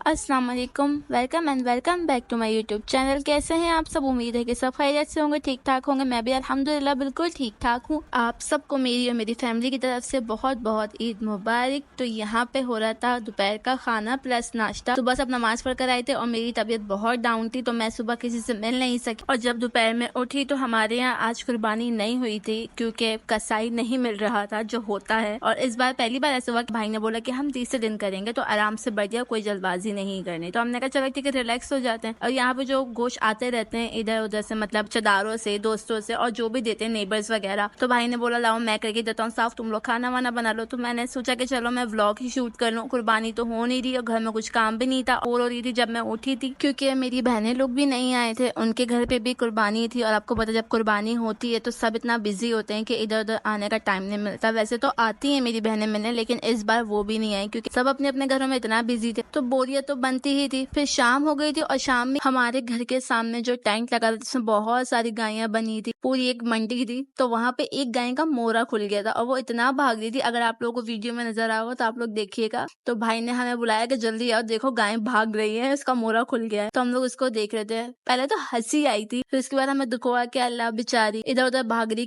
अस्सलाम वालेकुम, welcome and welcome back to my YouTube channel. कैसे हैं आप सब? उम्मीद है कि सब खैरियत से होंगे, ठीक ठाक होंगे। मैं भी अल्हम्दुलिल्लाह बिल्कुल ठीक ठाक हूँ। आप सबको मेरी और मेरी फैमिली की तरफ से बहुत बहुत ईद मुबारक। तो यहाँ पे हो रहा था दोपहर का खाना प्लस नाश्ता। सुबह सब नमाज पढ़ कर आए थे और मेरी तबीयत बहुत डाउन थी, तो मैं सुबह किसी से मिल नहीं सकी। और जब दोपहर में उठी तो हमारे यहाँ आज कुर्बानी नहीं हुई थी, क्योंकि कसाई नहीं मिल रहा था जो होता है। और इस बार पहली बार ऐसा हुआ कि भाई ने बोला कि हम तीसरे दिन करेंगे, तो आराम से बढ़िया, कोई जल्दबाजी नहीं करनी। तो हमने कहा चलो ठीक है, रिलैक्स हो जाते हैं। और यहाँ पे जो गोश्त आते रहते हैं इधर उधर से, मतलब रिश्तेदारों से, दोस्तों से, और जो भी देते हैं नेबर्स वगैरह, तो भाई ने बोला लाओ मैं करके देता हूँ साफ, तुम लोग खाना वाना बना लो। तो मैंने सोचा कि चलो मैं व्लॉग ही शूट कर लूँ। कुर्बानी तो हो नहीं रही और घर में कुछ काम भी नहीं था, और हो रही थी जब मैं उठी थी, क्योंकि मेरी बहनें लोग भी नहीं आए थे, उनके घर पे भी कुर्बानी थी। और आपको पता जब कुर्बानी होती है तो सब इतना बिजी होते हैं कि इधर उधर आने का टाइम नहीं मिलता। वैसे तो आती है मेरी बहनें मिलने, लेकिन इस बार वो भी नहीं आई, क्योंकि सब अपने अपने घरों में इतना बिजी थे। तो बोरियत तो बनती ही थी। फिर शाम हो गई थी और शाम में हमारे घर के सामने जो टेंट लगा था जिसमें बहुत सारी गायें बनी थी, पूरी एक मंडी थी, तो वहां पे एक गाय का मोरा खुल गया था और वो इतना भाग रही थी। अगर आप लोगों को वीडियो में नजर आ तो आप लोग देखिएगा। तो भाई ने हमें बुलाया कि जल्दी आओ, देखो गाय भाग रही है, उसका मोरा खुल गया है। तो हम लोग उसको देख रहे थे। पहले तो हंसी आई थी, फिर उसके बाद हमें दुख हुआ कि अल्लाह बेचारी इधर उधर भाग रही,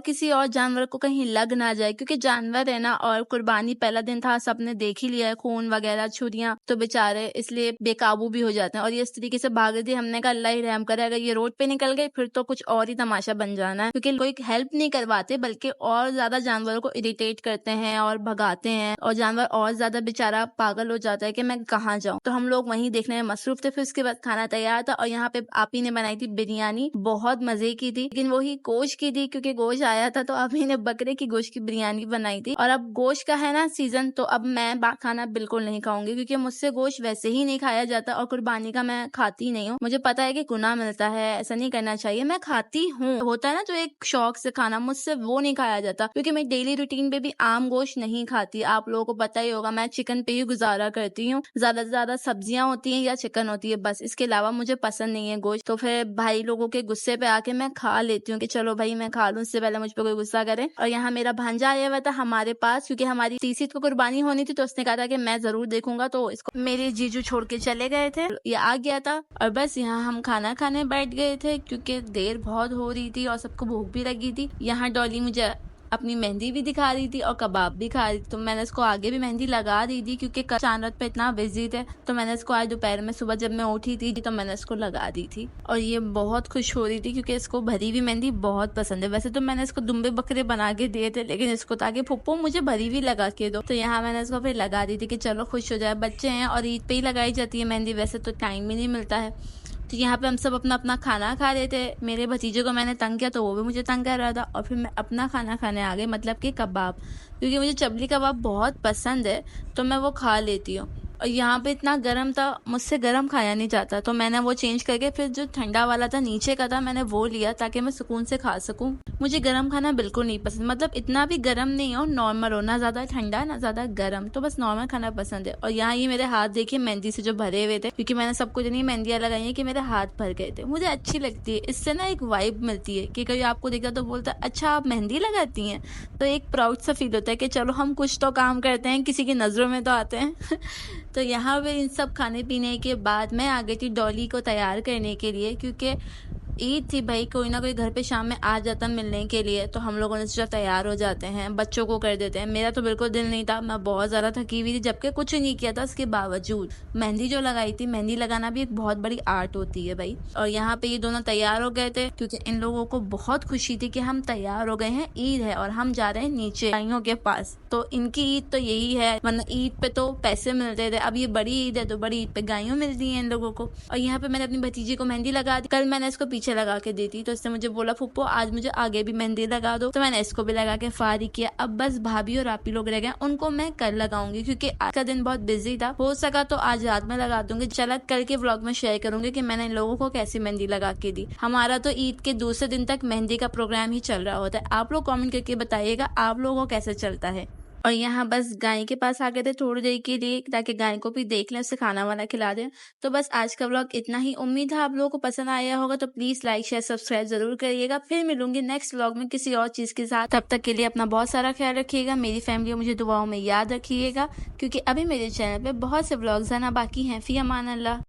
किसी और जानवर को कहीं लग ना जाए, क्योंकि जानवर है ना। और कुर्बानी पहला दिन था, सबने देख ही लिया है, खून वगैरह, छुरियां, तो बेचारे इसलिए बेकाबू भी हो जाते हैं। और ये इस तरीके से भाग रही थी। हमने कहा अल्लाह ही रहम करे, अगर ये रोड पे निकल गए फिर तो कुछ और ही तमाशा बन जाना है, क्योंकि कोई हेल्प नहीं करवाते, बल्कि और ज्यादा जानवरों को इरिटेट करते हैं और भगाते हैं, और जानवर और ज्यादा बेचारा पागल हो जाता है कि मैं कहाँ जाऊँ। तो हम लोग वहीं देखने में मसरूफ थे। फिर उसके बाद खाना तैयार था और यहाँ पे आप ही ने बनाई थी बिरयानी, बहुत मजे की थी, लेकिन वही गोश्त की थी, क्योंकि गोश्त आया था। तो आप ही ने बकरे की गोश्त की बिरयानी बनाई थी। और अब गोश्त का है ना सीजन, तो अब मैं खाना बिल्कुल नहीं खाऊंगी, क्योंकि मुझसे गोश्त वैसे ही नहीं खाया जाता और कुर्बानी का मैं खाती नहीं हूँ। मुझे पता है कि गुनाह मिलता है, ऐसा नहीं करना चाहिए। मैं खाती हूँ, होता है ना जो एक शौक से खाना, मुझसे वो नहीं खाया जाता, क्योंकि मैं डेली रूटीन पे भी आम गोश्त नहीं खाती। आप लोगों को पता ही होगा, मैं चिकन पे ही गुजारा करती हूँ। ज्यादा से ज्यादा सब्जियां होती हैं या चिकन होती है, बस इसके अलावा मुझे पसंद नहीं है गोश्त। तो फिर भाई लोगों के गुस्से पे आके मैं खा लेती हूँ कि चलो भाई मैं खा लूँ, इससे पहले मुझ पे कोई गुस्सा करे। और यहाँ मेरा भांजा आया हुआ था हमारे पास, क्योंकि हमारी तीसरी को कुर्बानी होनी थी, तो उसने कहा था कि मैं जरूर देखूंगा। तो इसको मेरे जीजू छोड़ के चले गए थे, ये आ गया था। और बस यहाँ हम खाना खाने बैठ गए थे, क्योंकि देर बहुत हो रही थी और सबको भूख भी लगी थी। यहाँ डॉली मुझे अपनी मेहंदी भी दिखा रही थी और कबाब भी खा रही थी, तो मैंने इसको आगे भी मेहंदी लगा दी थी, क्योंकि कल चांद पे इतना बिजी थे। तो मैंने इसको आज दोपहर में, सुबह जब मैं उठी थी, तो मैंने इसको लगा दी थी। और ये बहुत खुश हो रही थी, क्योंकि इसको भरी हुई मेहंदी बहुत पसंद है। वैसे तो मैंने इसको दुम्बे बकरे बना के दिए थे, लेकिन इसको ताकि फुप्पो मुझे भरी हुई लगा के दो, तो यहाँ मैंने इसको फिर लगा दी थी कि चलो खुश हो जाए। बच्चे हैं और ईद पे ही लगाई जाती है मेहंदी, वैसे तो टाइम ही नहीं मिलता है। तो यहाँ पे हम सब अपना अपना खाना खा रहे थे। मेरे भतीजे को मैंने तंग किया तो वो भी मुझे तंग कर रहा था, और फिर मैं अपना खाना खाने आ गई, मतलब कि कबाब, क्योंकि मुझे चबली कबाब बहुत पसंद है, तो मैं वो खा लेती हूँ। और यहाँ पे इतना गर्म था, मुझसे गर्म खाया नहीं जाता, तो मैंने वो चेंज करके फिर जो ठंडा वाला था नीचे का था, मैंने वो लिया ताकि मैं सुकून से खा सकूं। मुझे गर्म खाना बिल्कुल नहीं पसंद, मतलब इतना भी गर्म नहीं हो, नॉर्मल हो, ना ज्यादा ठंडा ना ज्यादा गर्म, तो बस नॉर्मल खाना पसंद है। और यहाँ ये मेरे हाथ देखिए मेहंदी से जो भरे हुए थे, क्योंकि मैंने सबको इतनी मेहंदियां लगाई है कि मेरे हाथ भर गए थे। मुझे अच्छी लगती है, इससे ना एक वाइब मिलती है कि कोई आपको देखता तो बोलता अच्छा आप मेहंदी लगाती हैं, तो एक प्राउड सा फील होता है कि चलो हम कुछ तो काम करते हैं, किसी की नजरों में तो आते हैं। तो यहाँ पे इन सब खाने पीने के बाद मैं आ गई थी डॉली को तैयार करने के लिए, क्योंकि ईद थी भाई, कोई ना कोई घर पे शाम में आ जाता मिलने के लिए, तो हम लोगों ने सोचा तैयार हो जाते हैं, बच्चों को कर देते हैं। मेरा तो बिल्कुल दिल नहीं था, मैं बहुत ज़्यादा थकी हुई थी, जबकि कुछ नहीं किया था उसके बावजूद। मेहंदी जो लगाई थी, मेहंदी लगाना भी एक बहुत बड़ी आर्ट होती है भाई। और यहाँ पे ये दोनों तैयार हो गए थे, क्योंकि इन लोगों को बहुत खुशी थी कि हम तैयार हो गए हैं, ईद है और हम जा रहे हैं नीचे भाइयों के पास। तो इनकी ईद तो यही है, वरना ईद पे तो पैसे मिलते थे, अब ये बड़ी ईद है तो बड़ी ईद पे गायों मिलती है इन लोगों को। और यहाँ पे मैंने अपनी भतीजी को मेहंदी लगा दी, कल मैंने इसको पीछे लगा के दी थी, तो इसने मुझे बोला फुप्पो आज मुझे आगे भी मेहंदी लगा दो, तो मैंने इसको भी लगा के फारिग किया। अब बस भाभी और आपी लोग रह गए, उनको मैं कल लगाऊंगी, क्योंकि आज का दिन बहुत बिजी था। हो सका तो आज रात में लगा दूंगी, चला कल के व्लॉग में शेयर करूंगी कि मैंने इन लोगों को कैसी मेहंदी लगा के दी। हमारा तो ईद के दूसरे दिन तक मेहंदी का प्रोग्राम ही चल रहा होता है। आप लोग कॉमेंट करके बताइएगा आप लोगों को कैसे चलता है। और यहाँ बस गाय के पास आ गए थे थोड़ी देर के लिए ताकि गाय को भी देख लें, उसे खाना-वाना खिला दें। तो बस आज का व्लॉग इतना ही, उम्मीद है आप लोगों को पसंद आया होगा, तो प्लीज़ लाइक, शेयर, सब्सक्राइब ज़रूर करिएगा। फिर मिलूँगी नेक्स्ट व्लॉग में किसी और चीज़ के साथ। तब तक के लिए अपना बहुत सारा ख्याल रखिएगा, मेरी फैमिली और मुझे दुआओं में याद रखिएगा, क्योंकि अभी मेरे चैनल पे बहुत से व्लॉग्स आना बाकी हैं। फ़ी अमान अल्लाह।